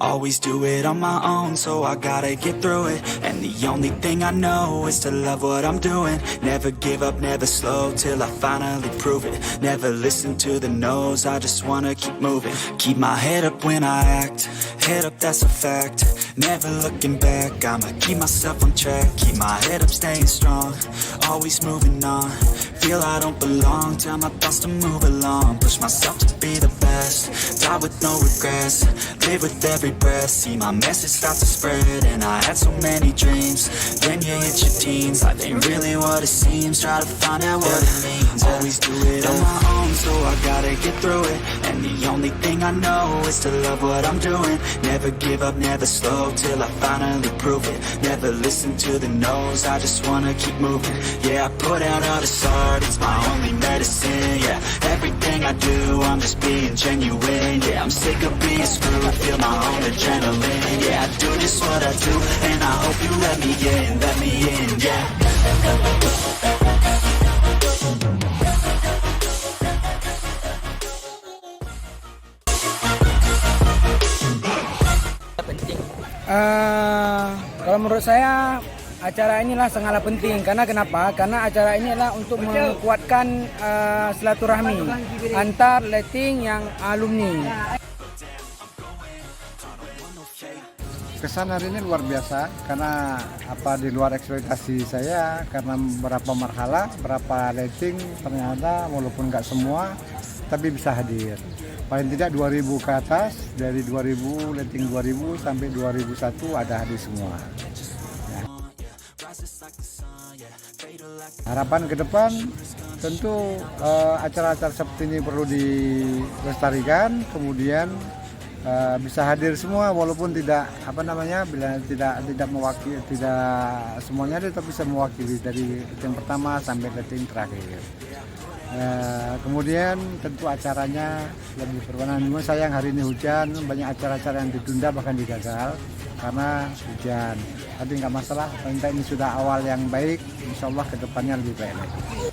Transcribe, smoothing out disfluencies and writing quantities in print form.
Always do it on my own, so I gotta get through it. And the only thing I know is to love what I'm doing. Never give up, never slow, till I finally prove it. Never listen to the no's, I just wanna keep moving. Keep my head up when I act, head up, that's a fact. Never looking back, I'ma keep myself on track. Keep my head up, staying strong, always moving on. Feel I don't belong, tell my thoughts to move along. Push myself to be the best, die with no regrets. Live with every breath, see my message start to spread. And I had so many dreams, then you hit your teens. Life ain't really what it seems, try to find out what it means. Always do it on my own, so I gotta get through it. And the only thing I know is to love what I'm doing. Never give up, never slow, till I finally prove it. Never listen to the no's, I just wanna keep moving. Yeah, I put out all this art, it's my only medicine. Yeah, everything I do, I'm just being genuine. Yeah, I'm sick of being screwed, feel my own adrenaline. Yeah, I do just what I do, and I hope you let me in, yeah. Penting. Kalau menurut saya acara inilah sangatlah penting. Karena kenapa? Karena acara ini adalah untuk menguatkan silaturahmi antar letting yang alumni. Kesan hari ini luar biasa karena di luar ekspektasi saya, karena berapa marhala, berapa letting ternyata walaupun nggak semua tapi bisa hadir. Paling tidak 2000 ke atas, dari 2000 letting 2000 sampai 2001 ada hadir semua. Ya. Harapan ke depan tentu acara-acara seperti ini perlu dilestarikan, kemudian bisa hadir semua walaupun tidak bila tidak mewakili, tidak semuanya ada, tapi bisa mewakili dari letting pertama sampai letting terakhir. Kemudian tentu acaranya lebih berwarna. Sayang hari ini hujan, banyak acara-acara yang ditunda bahkan digagal karena hujan. Tapi nggak masalah, ini sudah awal yang baik, insya Allah kedepannya lebih baik lagi.